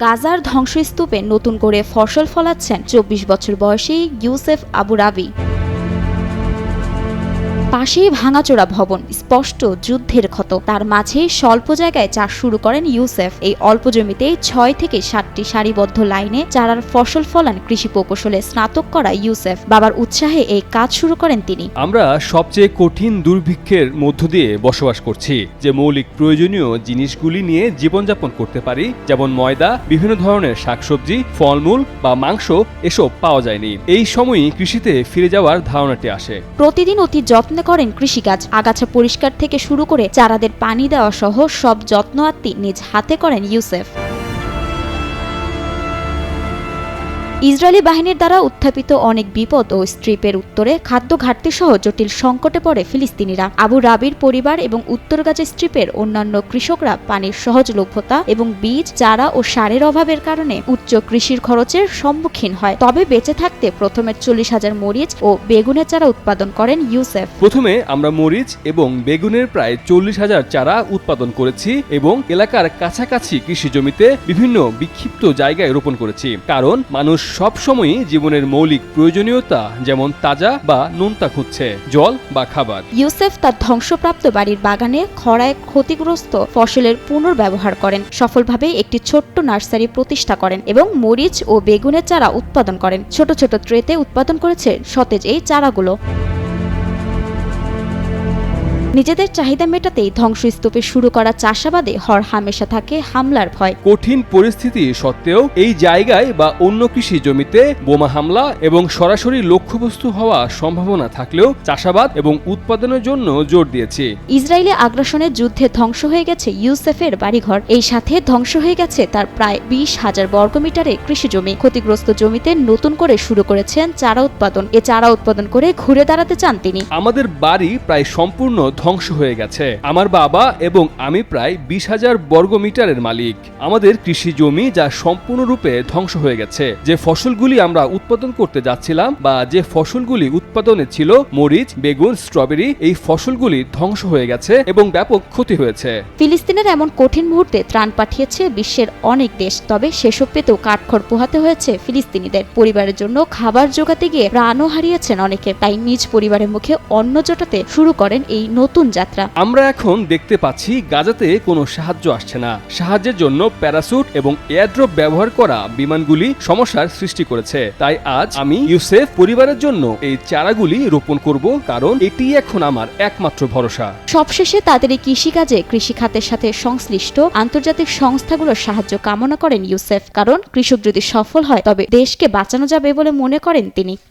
গাজার ধ্বংসস্তূপে নতুন করে ফসল ফলাচ্ছেন ২৪ বছর বয়সী ইউসেফ আবু রাবি। পাশেই ভাঙাচোরা ভবন, স্পষ্ট যুদ্ধের ক্ষত। তার মাঝেই স্বল্প জায়গায় চাষ শুরু করেন ইউসেফ। এই অল্প জমিতেই ৬ থেকে ৭টি সারিবদ্ধ লাইনে চারার ফসল ফলান কৃষি প্রকৌশলে স্নাতক করা ইউসেফ। বাবার উৎসাহে এই কাজ শুরু করেন তিনি। আমরা সবচেয়ে কঠিন দুর্ভিক্ষের মধ্য দিয়ে বসবাস করছি, যে মৌলিক প্রয়োজনীয় জিনিসগুলি নিয়ে জীবনযাপন করতে পারি, যেমন ময়দা, বিভিন্ন ধরনের শাকসবজি, ফলমূল বা মাংস, এসব পাওয়া যায়নি। এই সময়ই কৃষিতে ফিরে যাওয়ার ধারণাটি আসে। প্রতিদিন অতি যত্নে করেন কৃষিকাজ। আগাছা পরিষ্কার থেকে শুরু করে চারাদের পানি দেওয়া সহ সব যত্ন আত্মি নিজ হাতে করেন ইউসেফ। ইসরায়েলি বাহিনীর দ্বারা উত্থাপিত অনেক বিপদ ও স্ট্রিপের উত্তরে খাদ্য ঘাটতি সহ জটিল সংকটে পড়ে ফিলিস্তিনিরা। আবু রাবির পরিবার এবং উত্তর গাজা স্ট্রিপের অন্যান্য কৃষকরা পানির সহজলভ্যতা এবং বীজ, চারা ও সারের অভাবের কারণে উচ্চ কৃষির খরচের সম্মুখীন হয়। তবে বেঁচে থাকতে প্রথমে ৪০,০০০ মরিচ ও বেগুনের চারা উৎপাদন করেন ইউসেফ। প্রথমে আমরা মরিচ এবং বেগুনের প্রায় ৪০,০০০ চারা উৎপাদন করেছি এবং এলাকার কাছাকাছি কৃষি জমিতে বিভিন্ন বিক্ষিপ্ত জায়গায় রোপণ করেছি, কারণ মানুষ সবসময়ই জীবনের মৌলিক প্রয়োজনীয়তা যেমন তাজা বা নোনতা খুঁজছে, জল বা খাবার। ইউসেফ তার ধ্বংসপ্রাপ্ত বাড়ির বাগানে খরায় ক্ষতিগ্রস্ত ফসলের পুনর্ব্যবহার করেন। সফলভাবে একটি ছোট্ট নার্সারি প্রতিষ্ঠা করেন এবং মরিচ ও বেগুনের চারা উৎপাদন করেন। ছোট ছোট ট্রেতে উৎপাদন করেছে সতেজ এই চারাগুলো। নিজেদের চাহিদা মেটাতেই ধ্বংসস্তূপে শুরু করা চাষাবাদে হরহামেশা থাকে হামলার ভয়। কঠিন পরিস্থিতি সত্ত্বেও এই জায়গায় বা অন্য কৃষি জমিতে বোমা হামলা এবং সরাসরি লক্ষ্যবস্তু হওয়া সম্ভাবনা থাকলেও চাষাবাদ এবং উৎপাদনের জন্য জোর দিয়েছি। ইসরায়েলি আগ্রাসনের যুদ্ধে ধ্বংস হয়ে গেছে ইউসেফের বাড়িঘর। এই সাথে ধ্বংস হয়ে গেছে তার প্রায় ২০,০০০ বর্গমিটারে কৃষি জমি। ক্ষতিগ্রস্ত জমিতে নতুন করে শুরু করেছেন চারা উৎপাদন। এ চারা উৎপাদন করে ঘুরে দাঁড়াতে চান তিনি। আমাদের বাড়ি প্রায় সম্পূর্ণ ধ্বংস হয়ে গেছে। আমার বাবা এবং আমি প্রায় ২০,০০০ বর্গমিটারের মালিক। আমাদের কৃষি জমি যা সম্পূর্ণরূপে ধ্বংস হয়ে গেছে। যে ফসলগুলি আমরা উৎপাদন করতে যাচ্ছিলাম বা যে ফসলগুলি উৎপাদনে ছিল, মরিচ, বেগুন, স্ট্রবেরি, এই ফসলগুলি ধ্বংস হয়ে গেছে এবং ব্যাপক ক্ষতি হয়েছে। ফিলিস্তিনের এমন কঠিন মুহূর্তে ত্রাণ পাঠিয়েছে বিশ্বের অনেক দেশ। তবে সেসব পেতেও কাঠখড় পোহাতে হয়েছে ফিলিস্তিনিদের। পরিবারের জন্য খাবার জোগাতে গিয়ে প্রাণও হারিয়েছেন অনেকে। তাই নিজ পরিবারের মুখে অন্ন জোটাতে শুরু করেন এই নতুন যাত্রা। আমরা এখন দেখতে পাচ্ছি গাজাতে কোনো সাহায্য আসছে না। সাহায্যের জন্য প্যারাসুট এবং এয়ারড্রপ ব্যবহার করা বিমানগুলি সমস্যার সৃষ্টি করেছে। তাই আজ আমি ইউসেফ পরিবারের জন্য এই চারাগুলি রোপণ করব, কারণ এটি এখন আমার একমাত্র ভরসা। সবশেষে তাদের এই কৃষিকাজে কৃষিখাতের সাথে সংশ্লিষ্ট আন্তর্জাতিক সংস্থাগুলোর সাহায্য কামনা করেন ইউসেফ। কারণ কৃষক যদি সফল হয় তবে দেশকে বাঁচানো যাবে বলে মনে করেন তিনি।